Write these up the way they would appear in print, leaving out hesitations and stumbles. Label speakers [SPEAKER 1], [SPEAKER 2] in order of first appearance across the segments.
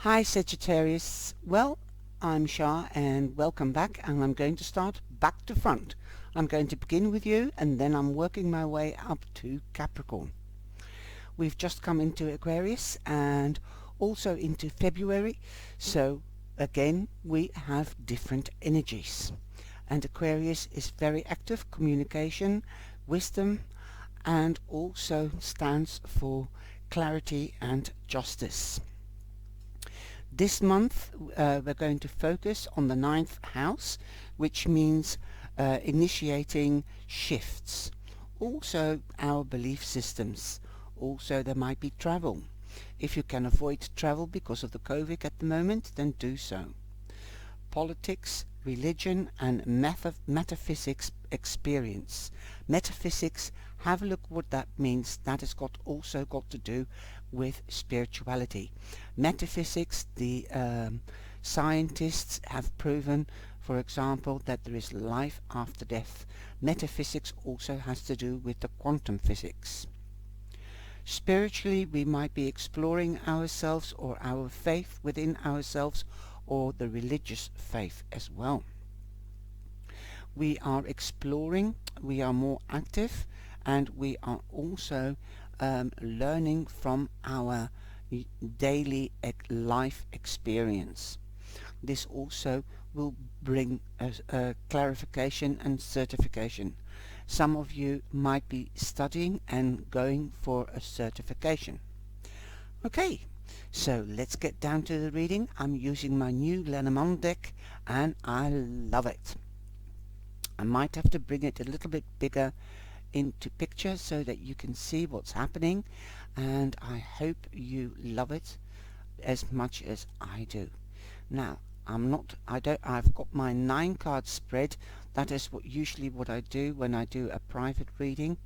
[SPEAKER 1] Hi Sagittarius. Well, I'm Shah and welcome back, and I'm going to start back to front. I'm going to begin with you and then I'm working my way up to Capricorn. We've just come into Aquarius and also into February, so again we have different energies. And Aquarius is very active, communication, wisdom, and also stands for clarity and justice. This month we're going to focus on the ninth house, which means initiating shifts. Also our belief systems. Also there might be travel. If you can avoid travel because of the COVID at the moment, then do so. Politics, religion and metaphysics experience. Metaphysics, have a look what that means. That has also got to do with spirituality. Metaphysics, the scientists have proven, for example, that there is life after death. Metaphysics also has to do with the quantum physics. Spiritually, we might be exploring ourselves or our faith within ourselves, or the religious faith as well. We are exploring, we are more active, and we are also learning from our daily life experience. This also will bring a clarification and certification. Some of you might be studying and going for a certification. Okay, so let's get down to the reading. I'm using my new Lenormand deck and I love it. I might have to bring it a little bit bigger into picture so that you can see what's happening, and I hope you love it as much as I do. Now I've got my 9 card spread. That is usually what I do when I do a private reading,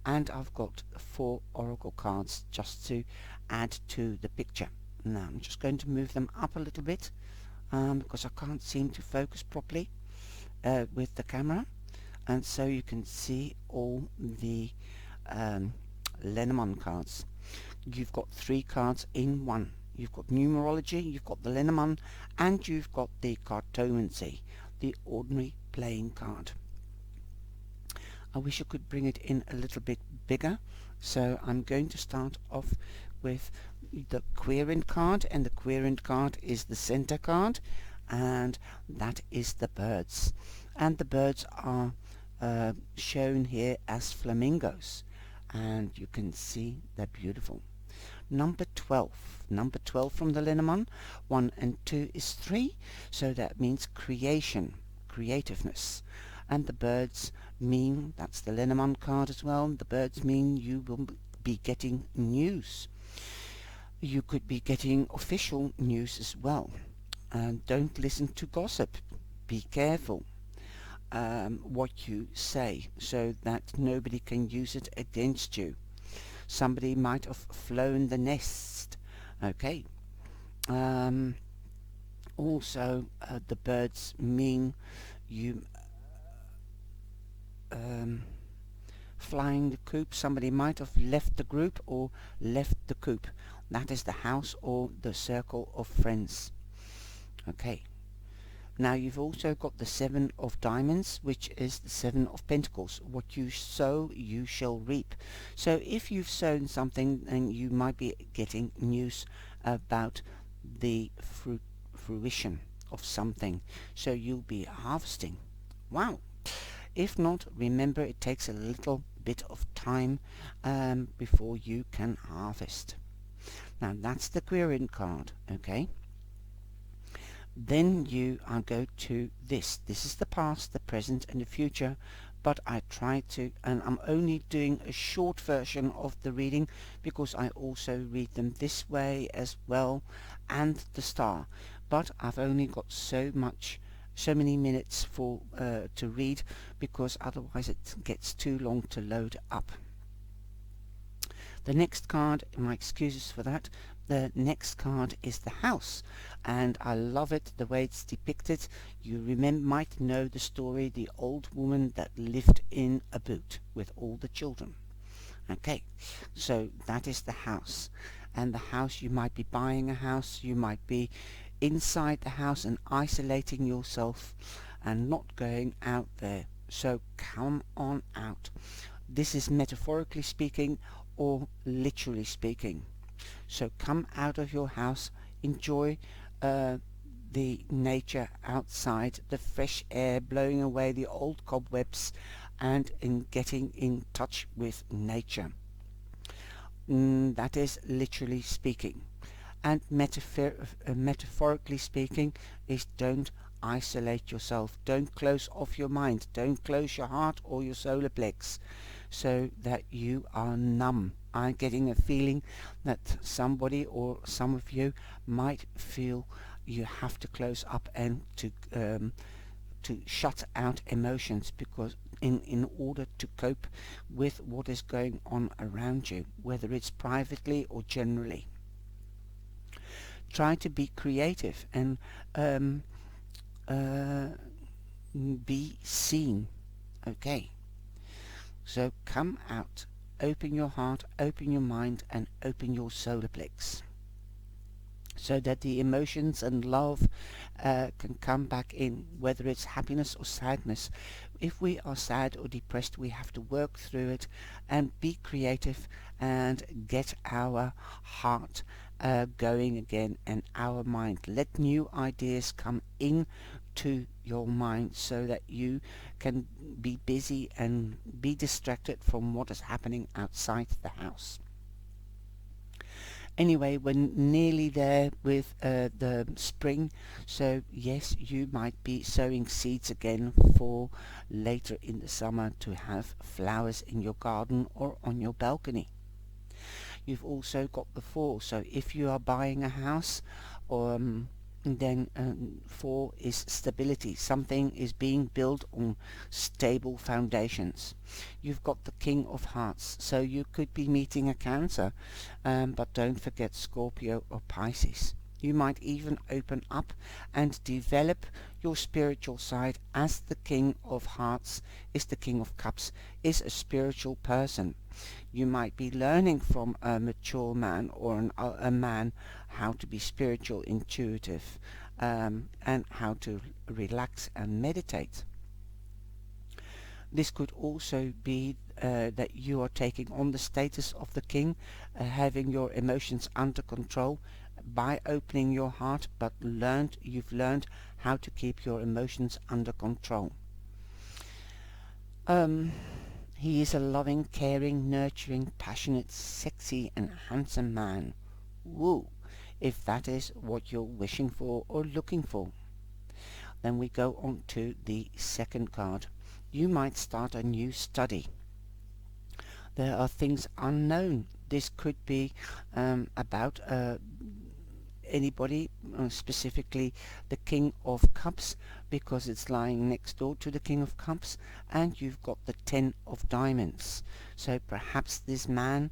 [SPEAKER 1] and I've got 4 oracle cards just to add to the picture. Now I'm just going to move them up a little bit because I can't seem to focus properly with the camera, and so you can see all the Lenormand cards. You've got 3 cards in one. You've got numerology, you've got the Lenormand, and you've got the cartomancy, the ordinary playing card. I wish I could bring it in a little bit bigger, so I'm going to start off with the Querent card, and the Querent card is the center card, and that is the birds. And the birds are shown here as flamingos, and you can see they're beautiful. Number 12 from the Lenormand. 1 and 2 is 3, so that means creation, creativeness. And the birds mean, that's the Lenormand card as well, the birds mean you will be getting news. You could be getting official news as well. And don't listen to gossip. Be careful what you say, so that nobody can use it against you. Somebody might have flown the nest. Okay. Also the birds mean you flying the coop. Somebody might have left the group or left the coop. That is the house or the circle of friends. Okay. Now you've also got the 7 of diamonds, which is the 7 of pentacles. What you sow, you shall reap. So if you've sown something, then you might be getting news about the fruition of something. So you'll be harvesting. Wow. If not, remember it takes a little bit of time before you can harvest. Now that's the Querent card, okay? Then you go to this. This is the past, the present and the future, but I try to, and I'm only doing a short version of the reading because I also read them this way as well, and the star. But I've only got so many minutes for to read, because otherwise it gets too long to load up. The next card, my excuses for that, the next card is the house, and I love it the way it's depicted. You might know the story, the old woman that lived in a boot with all the children. Okay, so that is the house, and the house, you might be buying a house, you might be inside the house and isolating yourself and not going out there. So come on out. This is metaphorically speaking or literally speaking. So come out of your house, enjoy the nature outside, the fresh air blowing away the old cobwebs, and in getting in touch with nature. That is literally speaking. And metaphorically speaking is don't isolate yourself, don't close off your mind, don't close your heart or your solar plex so that you are numb. I'm getting a feeling that somebody or some of you might feel you have to close up and to shut out emotions, because in order to cope with what is going on around you, whether it's privately or generally. Try to be creative and be seen. Okay, so come out, open your heart, open your mind, and open your solar plex, so that the emotions and love can come back in, whether it's happiness or sadness. If we are sad or depressed, we have to work through it and be creative and get our heart going again, and our mind. Let new ideas come in to your mind so that you can be busy and be distracted from what is happening outside the house. Anyway, we're nearly there with the spring, so yes, you might be sowing seeds again for later in the summer to have flowers in your garden or on your balcony. You've also got the fall, so if you are buying a house, then 4 is stability. Something is being built on stable foundations. You've got the King of Hearts, so you could be meeting a Cancer, but don't forget Scorpio or Pisces. You might even open up and develop your spiritual side, as the King of Hearts is the King of Cups, is a spiritual person. You might be learning from a mature man or a man how to be spiritual, intuitive, and how to relax and meditate. This could also be that you are taking on the status of the king, having your emotions under control by opening your heart, but you've learned how to keep your emotions under control. He is a loving, caring, nurturing, passionate, sexy and handsome man. Woo! If that is what you're wishing for or looking for. Then we go on to the second card. You might start a new study. There are things unknown. This could be about anybody, specifically the King of Cups, because it's lying next door to the King of Cups, and you've got the 10 of Diamonds. So perhaps this man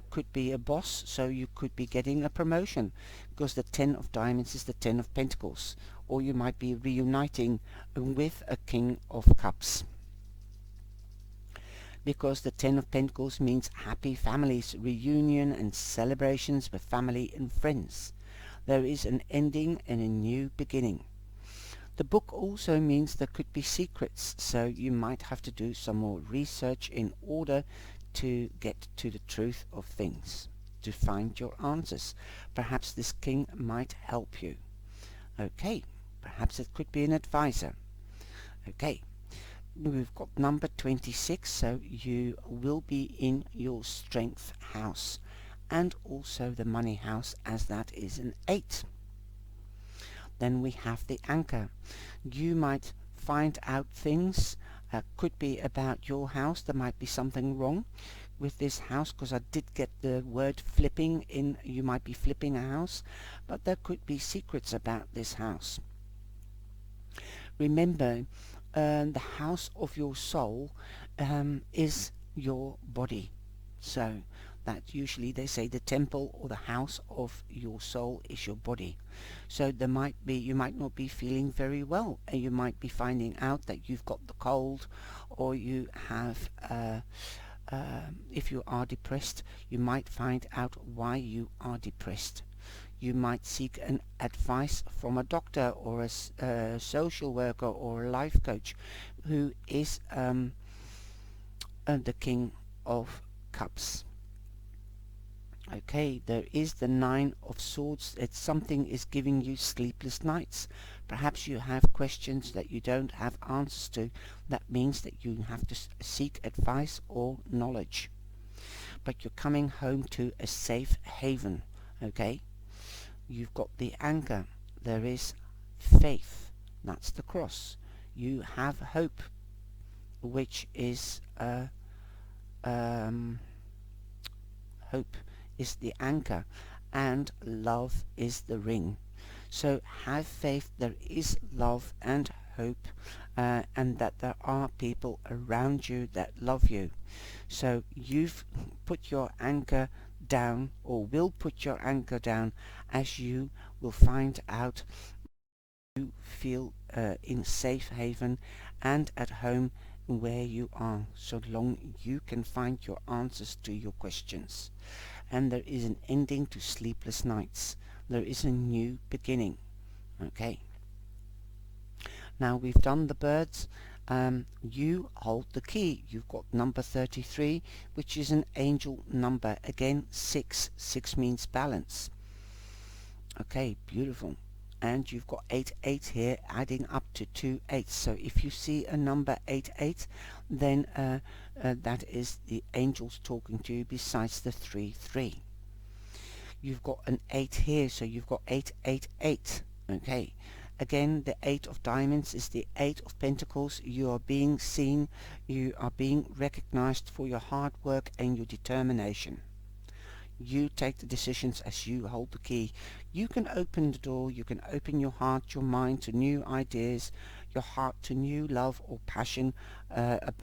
[SPEAKER 1] could be a boss, so you could be getting a promotion, because the 10 of Diamonds is the 10 of Pentacles, or you might be reuniting with a King of Cups, because the 10 of Pentacles means happy families, reunion and celebrations with family and friends. There is an ending and a new beginning. The book also means there could be secrets, so you might have to do some more research in order to get to the truth of things, to find your answers. Perhaps this king might help you. Okay, perhaps it could be an advisor. Okay, we've got number 26, so you will be in your strength house, and also the money house, as that is an 8. Then we have the anchor. You might find out things, could be about your house. There might be something wrong with this house, because I did get the word flipping in. You might be flipping a house, but there could be secrets about this house. Remember, the house of your soul is your body. So that usually they say the temple or the house of your soul is your body. So you might not be feeling very well, and you might be finding out that you've got the cold, or you have if you are depressed, you might find out why you are depressed. You might seek an advice from a doctor or a social worker or a life coach who is the King of Cups. Okay, there is the Nine of Swords. It's something is giving you sleepless nights. Perhaps you have questions that you don't have answers to. That means that you have to seek advice or knowledge. But you're coming home to a safe haven. Okay, you've got the anchor. There is faith. That's the cross. You have hope, which is hope is the anchor, and love is the ring. So have faith there is love and hope, and that there are people around you that love you. So you've put your anchor down, or will put your anchor down, as you will find out you feel in safe haven and at home where you are, so long you can find your answers to your questions. And there is an ending to sleepless nights. There is a new beginning. Okay. Now we've done the birds. You hold the key. You've got number 33, which is an angel number. Again, 6. 6 means balance. Okay, beautiful. And you've got 88 here, adding up to 2 8s. So if you see a number 88, then that is the angels talking to you, besides the 3 3. You've got an 8 here, so you've got 888. Okay. Again, the 8 of diamonds is the 8 of pentacles. You are being seen. You are being recognized for your hard work and your determination. You take the decisions as you hold the key. You can open the door. You can open your heart, your mind to new ideas, your heart to new love or passion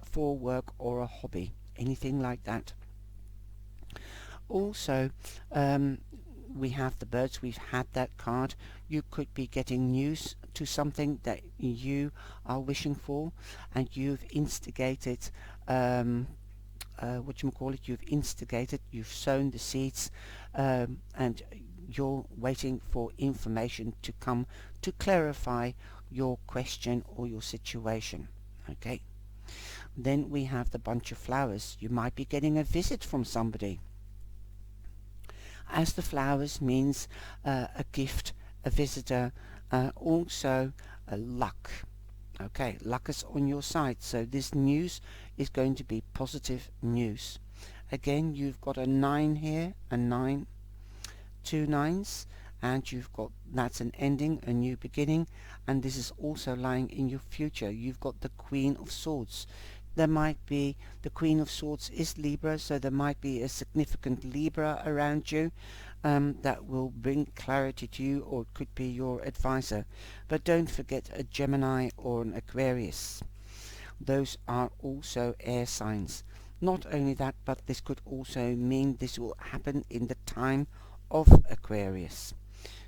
[SPEAKER 1] for work or a hobby, anything like that. Also, we have the birds. We've had that card. You could be getting news to something that you are wishing for, and you've instigated you've instigated, you've sown the seeds, and you're waiting for information to come to clarify your question or your situation. Okay. Then we have the bunch of flowers. You might be getting a visit from somebody, as the flowers means a gift, a visitor, also a luck. Okay, luck is on your side, so this news is going to be positive news. Again, you've got a 9 here, a 9, 2 9s, and you've got, that's an ending, a new beginning, and this is also lying in your future. You've got the Queen of Swords. There might be, the Queen of Swords is Libra, so there might be a significant Libra around you that will bring clarity to you, or it could be your advisor. But don't forget a Gemini or an Aquarius. Those are also air signs. Not only that, but this could also mean this will happen in the time of Aquarius.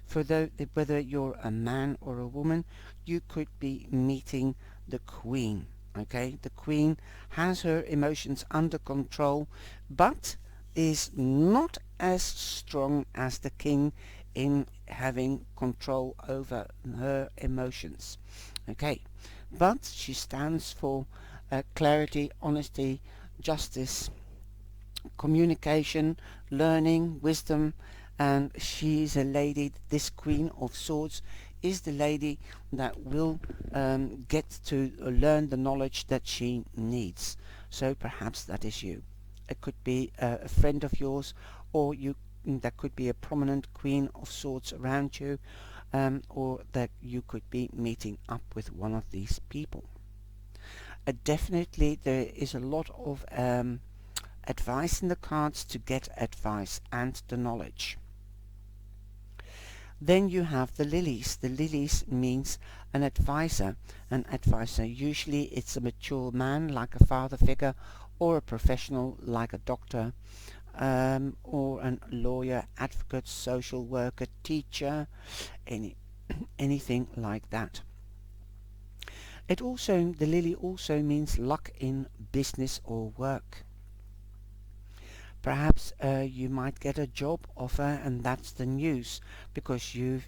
[SPEAKER 1] For whether you're a man or a woman, you could be meeting the Queen. Okay, the Queen has her emotions under control, but is not as strong as the King in having control over her emotions. Okay, but she stands for clarity, honesty, justice, communication, learning, wisdom, and she's a lady. This Queen of Swords is the lady that will get to learn the knowledge that she needs. So perhaps that is you. It could be a friend of yours, or that could be a prominent Queen of Swords around you, or that you could be meeting up with one of these people. Definitely there is a lot of advice in the cards to get advice and the knowledge. Then you have the lilies. The lilies means an advisor. An advisor, usually it's a mature man like a father figure, or a professional like a doctor, or a lawyer, advocate, social worker, teacher, anything like that. The lily also means luck in business or work. Perhaps you might get a job offer, and that's the news because you've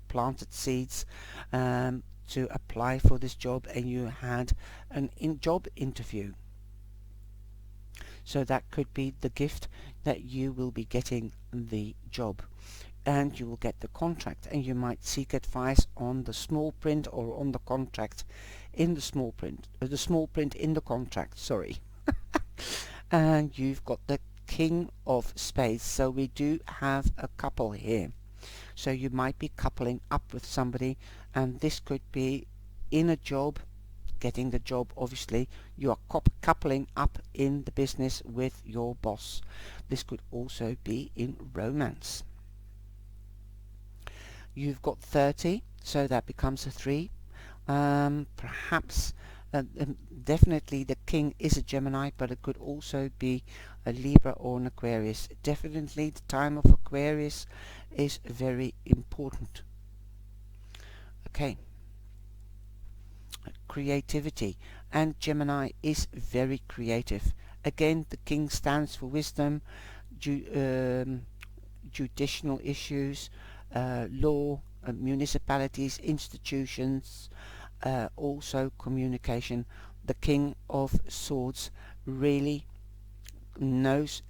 [SPEAKER 1] planted seeds to apply for this job, and you had an job interview. So that could be the gift that you will be getting the job, and you will get the contract, and you might seek advice on the small print or on the contract in the small print, in the contract, sorry. And you've got the King of Spades, so we do have a couple here. So you might be coupling up with somebody, and this could be in a job, getting the job. Obviously you are coupling up in the business with your boss. This could also be in romance. You've got 30, so that becomes a 3. Perhaps definitely the king is a Gemini, but it could also be a Libra or an Aquarius. Definitely the time of Aquarius is very important. Okay. Creativity, and Gemini is very creative. Again, the king stands for wisdom, judicial issues, law, municipalities, institutions, also communication. The King of Swords really knows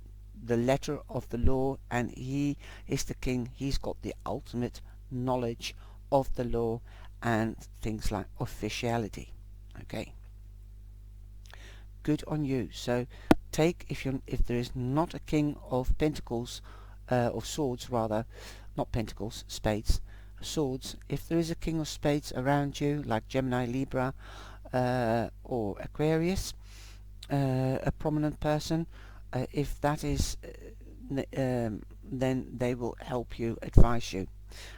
[SPEAKER 1] the letter of the law, and he is the king. He's got the ultimate knowledge of the law and things like officiality. Okay, good on you. So take, if there is not a King of Pentacles, of Swords rather, not Pentacles, Spades, Swords, if there is a King of Spades around you, like Gemini, Libra, or Aquarius, a prominent person, if that is, then they will help you, advise you.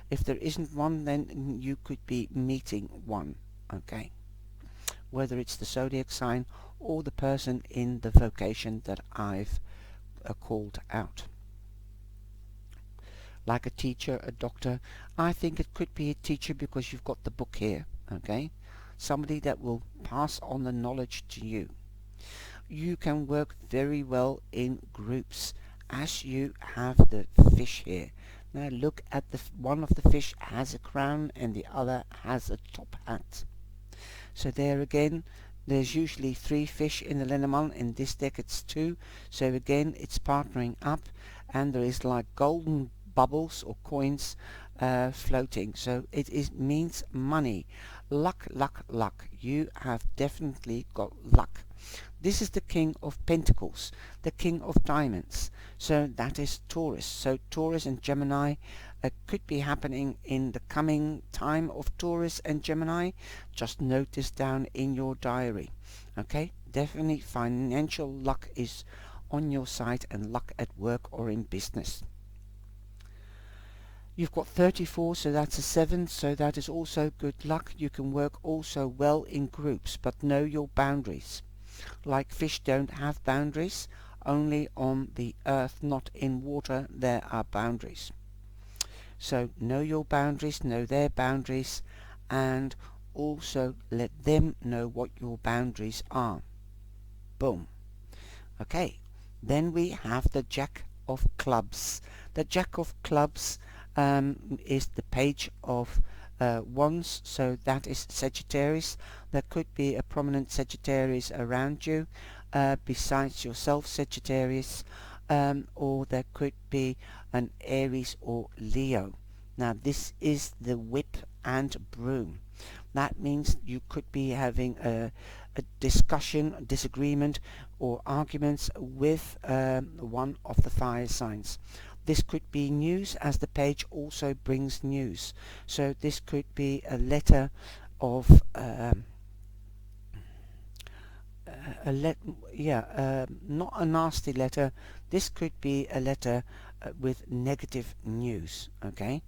[SPEAKER 1] If there isn't one, then you could be meeting one. Okay, whether it's the zodiac sign or the person in the vocation that I've called out. Like a teacher, a doctor. I think it could be a teacher because you've got the book here. Okay, somebody that will pass on the knowledge to you. You can work very well in groups, as you have the fish here. Now look at the one of the fish has a crown and the other has a top hat. So there again, there's usually 3 fish in the Lenormand. In this deck it's 2. So again, it's partnering up, and there is like golden bubbles or coins floating. So it means money, luck, luck, luck. You have definitely got luck. This is the King of Pentacles, the King of Diamonds. So that is Taurus. So Taurus and Gemini could be happening in the coming time of Taurus and Gemini. Just note this down in your diary. Okay, definitely financial luck is on your side, and luck at work or in business. You've got 34, so that's a 7, so that is also good luck. You can work also well in groups, but know your boundaries. Like fish don't have boundaries, only on the earth, not in water, there are boundaries. So know your boundaries, know their boundaries, and also let them know what your boundaries are. Boom. Okay, then we have the Jack of Clubs. The Jack of Clubs is the Page of Wands, so that is Sagittarius. There could be a prominent Sagittarius around you besides yourself, Sagittarius, or there could be an Aries or Leo. Now this is the whip and broom. That means you could be having a discussion, disagreement, or arguments with one of the fire signs. This could be news, as the page also brings news. So this could be a letter of not a nasty letter. This could be a letter with negative news. Okay,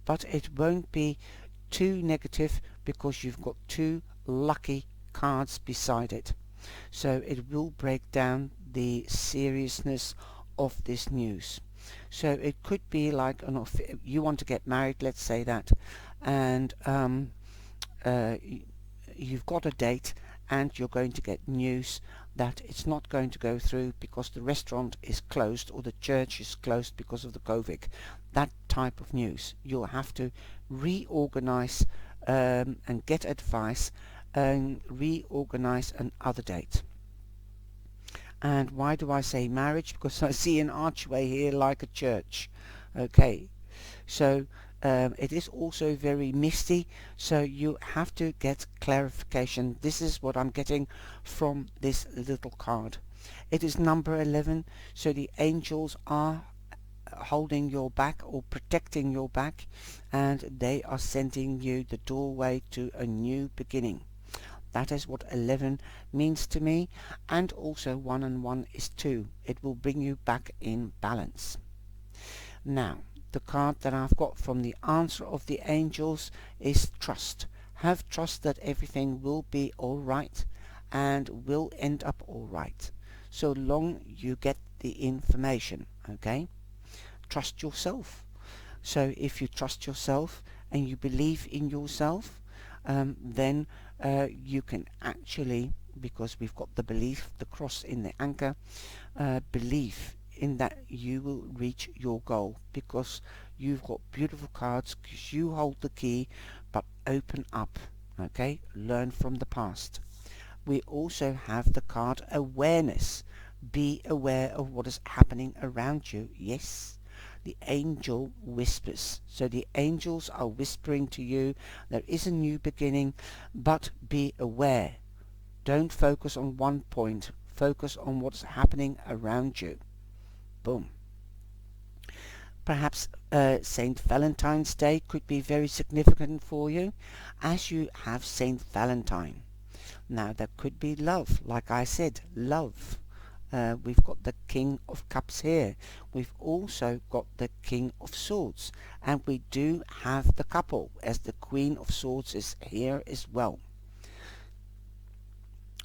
[SPEAKER 1] but it won't be too negative because you've got 2 lucky cards beside it. So it will break down the seriousness of this news. So it could be like you want to get married, let's say that, and you've got a date, and you're going to get news that it's not going to go through because the restaurant is closed or the church is closed because of the COVID. That type of news. You'll have to reorganize and get advice and reorganize another date. And why do I say marriage? Because I see an archway here like a church. Okay, so it is also very misty, so you have to get clarification. This is what I'm getting from this little card. It is number 11, so the angels are holding your back or protecting your back, and they are sending you the doorway to a new beginning. That is what 11 means to me, and also 1 and 1 is 2. It will bring you back in balance. Now, the card that I've got from the answer of the angels is trust. Have trust that everything will be alright and will end up alright, so long you get the information, okay? Trust yourself. So if you trust yourself and you believe in yourself, then you can actually, because we've got the belief, the cross in the anchor, believe in that you will reach your goal, because you've got beautiful cards, because you hold the key. But open up, okay? Learn from the past. We also have the card awareness. Be aware of what is happening around you. Yes, the angel whispers. So the angels are whispering to you, there is a new beginning, but be aware. Don't focus on one point. Focus on what's happening around you. Boom. Perhaps Saint Valentine's Day could be very significant for you, as you have Saint Valentine. Now, there could be love, like I said, love. We've got the King of Cups here. We've also got the King of Swords. And we do have the couple, as the Queen of Swords is here as well.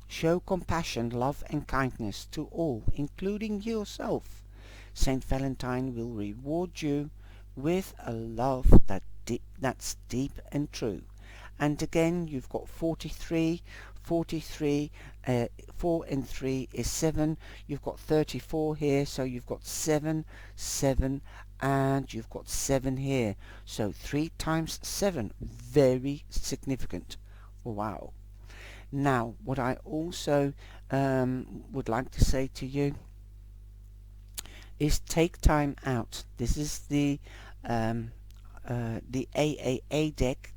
[SPEAKER 1] Show compassion, love and kindness to all, including yourself. Saint Valentine will reward you with a love that's deep and true. And again, you've got 43, 43, 4 and 3 is 7. You've got 34 here, so you've got 7, 7, and you've got 7 here. So 3 times 7, very significant. Wow. Now, what I also would like to say to you is take time out. This is the AAA deck,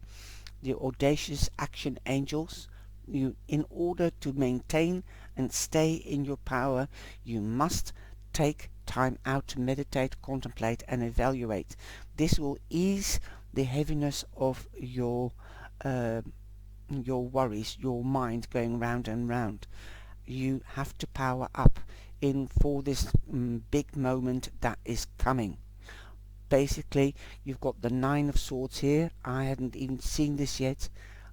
[SPEAKER 1] the Audacious Action Angels. In order to maintain and stay in your power, you must take time out to meditate, contemplate and evaluate. This will ease the heaviness of your worries, your mind going round and round. You have to power up for this big moment that is coming. Basically, you've got the 9 of Swords here. I hadn't even seen this yet.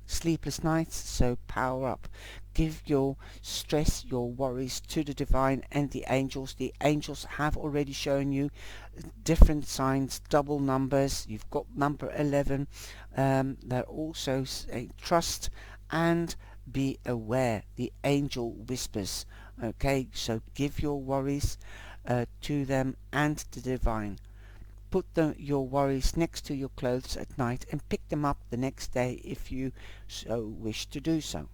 [SPEAKER 1] Sleepless nights, so power up. Give your stress, your worries to the divine and the angels. The angels have already shown you different signs, double numbers. You've got number 11. They're also saying trust and be aware. The angel whispers. Okay, so give your worries to them and the divine. Put your worries next to your clothes at night and pick them up the next day if you so wish to do so.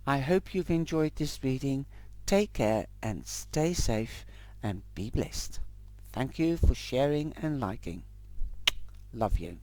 [SPEAKER 1] I hope you've enjoyed this reading. Take care and stay safe and be blessed. Thank you for sharing and liking. Love you.